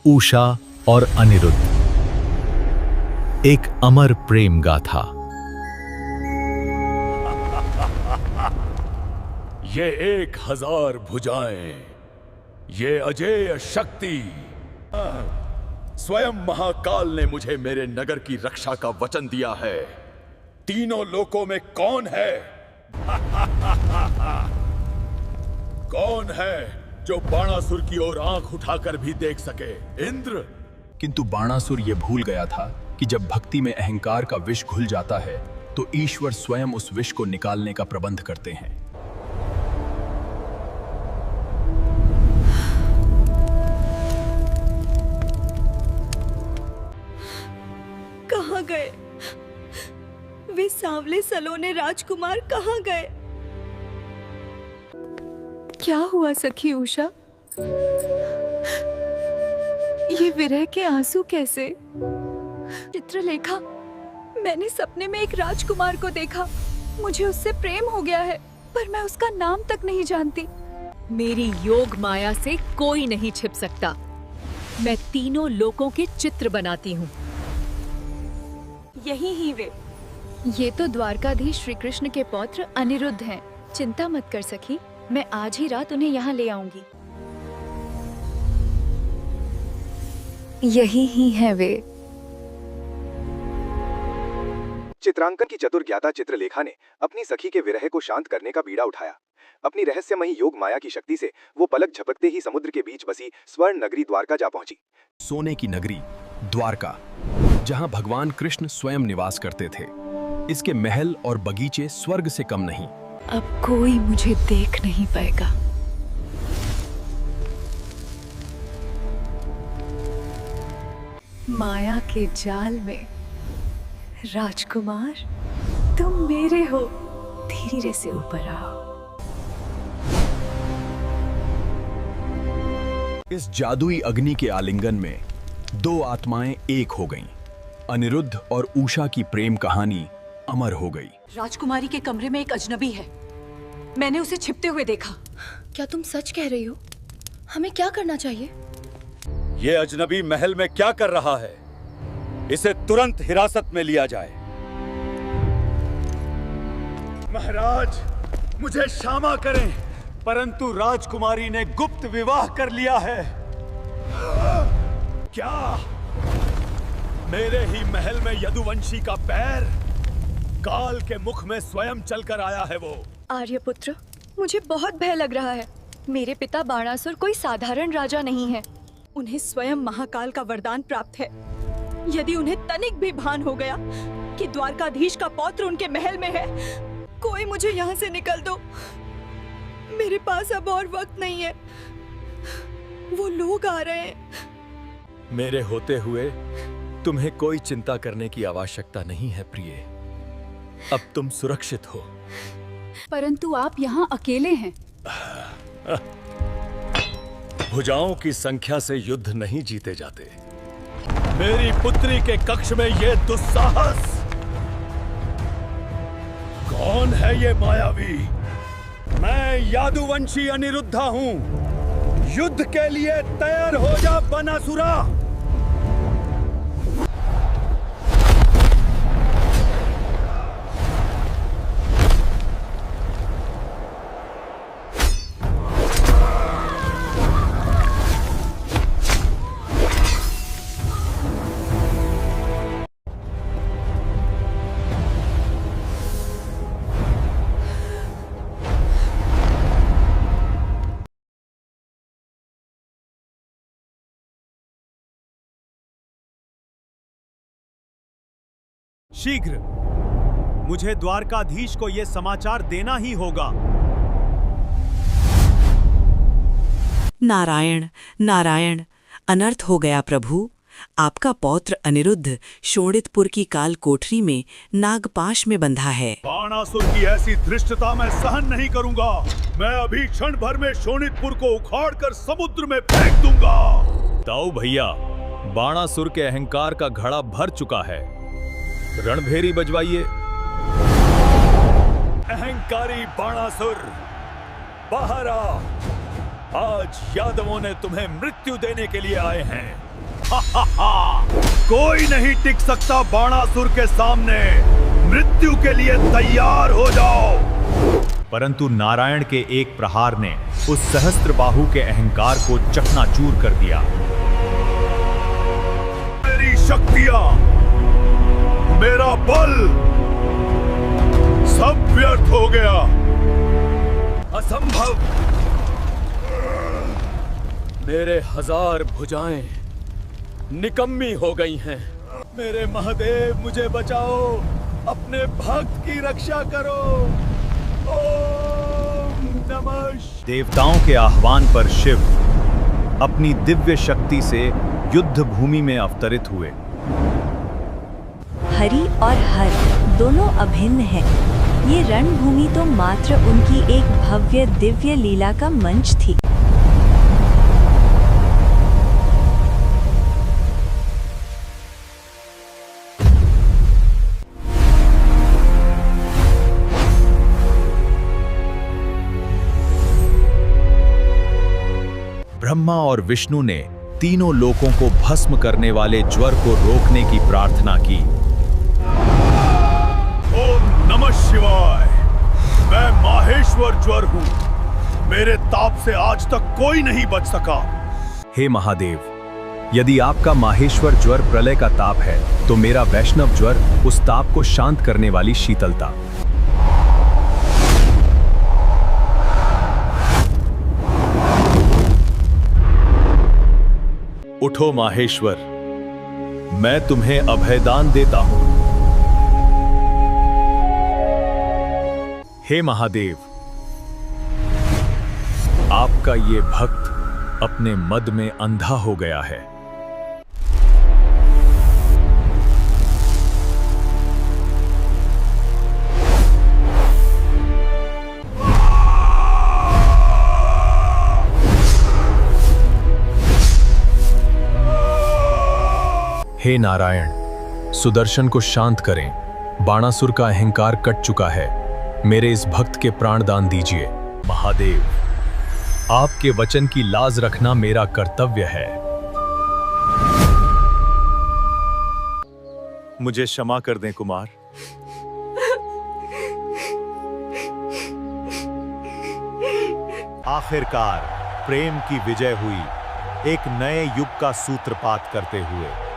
उषा और अनिरुद्ध, एक अमर प्रेम गाथा। ये 1000 भुजाएं, ये अजेय शक्ति, स्वयं महाकाल ने मुझे मेरे नगर की रक्षा का वचन दिया है। तीनों लोकों में कौन है कौन है जो बाणासुर की ओर आंख उठाकर भी देख सके? इंद्र। किंतु बाणासुर ये भूल गया था कि जब भक्ति में अहंकार का विष घुल जाता है तो ईश्वर स्वयं उस विष को निकालने का प्रबंध करते हैं। कहाँ गए वे सांवले सलोने राजकुमार? कहाँ गए? क्या हुआ सखी उषा? ये विरह के आंसू कैसे? चित्रलेखा, मैंने सपने में एक राजकुमार को देखा। मुझे उससे प्रेम हो गया है, पर मैं उसका नाम तक नहीं जानती। मेरी योग माया से कोई नहीं छिप सकता। मैं तीनों लोकों के चित्र बनाती हूँ। यही ही वे। ये तो द्वारकाधीश श्री कृष्ण के पौत्र अनिरुद्ध हैं। चिंता मत कर सखी, मैं आज ही रात उन्हें यहाँ ले आऊंगी। यही ही है वे। चित्रांकन की चतुर ज्ञाता चित्रलेखा ने अपनी सखी के विरह को शांत करने का बीड़ा उठाया। अपनी रहस्यमयी योग माया की शक्ति से वो पलक झपकते ही समुद्र के बीच बसी स्वर्ण नगरी द्वारका जा पहुंची। सोने की नगरी द्वारका, जहां भगवान कृष्ण स्वयं निवास करते थे। इसके महल और बगीचे स्वर्ग से कम नहीं। अब कोई मुझे देख नहीं पाएगा। माया के जाल में राजकुमार, तुम मेरे हो। धीरे से ऊपर आओ। इस जादुई अग्नि के आलिंगन में दो आत्माएं एक हो गईं। अनिरुद्ध और उषा की प्रेम कहानी अमर हो गई। राजकुमारी के कमरे में एक अजनबी है। मैंने उसे छिपते हुए देखा। क्या तुम सच कह रही हो? हमें क्या करना चाहिए? ये अजनबी महल में क्या कर रहा है? इसे तुरंत हिरासत में लिया जाए। महाराज, मुझे क्षमा करें, परंतु राजकुमारी ने गुप्त विवाह कर लिया है। क्या मेरे ही महल में यदुवंशी का पैर? काल के मुख में स्वयं चलकर आया है वो। आर्यपुत्र, मुझे बहुत भय लग रहा है। मेरे पिता बाणासुर कोई साधारण राजा नहीं है। उन्हें स्वयं महाकाल का वरदान प्राप्त है। यदि उन्हें तनिक भी भान हो गया कि द्वारकाधीश का पौत्र उनके महल में है, कोई मुझे यहाँ से निकल दो। मेरे पास अब और वक्त नहीं है। वो लोग आ रहे हैं। मेरे होते हुए तुम्हें कोई चिंता करने की आवश्यकता नहीं है प्रिय। अब तुम सुरक्षित हो। परंतु आप यहाँ अकेले हैं। भुजाओं की संख्या से युद्ध नहीं जीते जाते। मेरी पुत्री के कक्ष में ये दुस्साहस! कौन है ये मायावी? मैं यादुवंशी अनिरुद्धा हूँ। युद्ध के लिए तैयार हो जा बनासुरा। शीघ्र मुझे द्वारकाधीश को यह समाचार देना ही होगा। नारायण नारायण, अनर्थ हो गया प्रभु। आपका पौत्र अनिरुद्ध शोणितपुर की काल कोठरी में नागपाश में बंधा है। बाणासुर की ऐसी धृष्टता मैं सहन नहीं करूंगा। मैं अभी क्षण भर में शोणितपुर को उखाड़कर समुद्र में फेंक दूंगा। दाऊ भैया, बाणासुर के अहंकार का घड़ा भर चुका है। रणभेरी बजवाइए। अहंकारी बाणासुर, बाहर आ। आज यादवों ने तुम्हें मृत्यु देने के लिए आए हैं। कोई नहीं टिक सकता बाणासुर के सामने। मृत्यु के लिए तैयार हो जाओ। परंतु नारायण के एक प्रहार ने उस सहस्त्रबाहु के अहंकार को चकनाचूर कर दिया। मेरी शक्तियां, मेरा बल सब व्यर्थ हो गया। असंभव। मेरे 1000 भुजाएं निकम्मी हो गई हैं। मेरे महादेव मुझे बचाओ, अपने भक्त की रक्षा करो। ओम नमः। देवताओं के आह्वान पर शिव अपनी दिव्य शक्ति से युद्ध भूमि में अवतरित हुए। हरि और हर दोनों अभिन्न हैं। ये रणभूमि तो मात्र उनकी एक भव्य दिव्य लीला का मंच थी। ब्रह्मा और विष्णु ने तीनों लोकों को भस्म करने वाले ज्वर को रोकने की प्रार्थना की। ओम नमः शिवाय। मैं माहेश्वर ज्वर हूँ। मेरे ताप से आज तक कोई नहीं बच सका। हे महादेव, यदि आपका माहेश्वर ज्वर प्रलय का ताप है तो मेरा वैष्णव ज्वर उस ताप को शांत करने वाली शीतलता। उठो माहेश्वर, मैं तुम्हें अभयदान देता हूं। हे महादेव, आपका ये भक्त अपने मद में अंधा हो गया है। हे नारायण, सुदर्शन को शांत करें। बाणासुर का अहंकार कट चुका है। मेरे इस भक्त के प्राण दान दीजिए। महादेव, आपके वचन की लाज रखना मेरा कर्तव्य है। मुझे क्षमा कर दें कुमार। आखिरकार प्रेम की विजय हुई, एक नए युग का सूत्रपात करते हुए।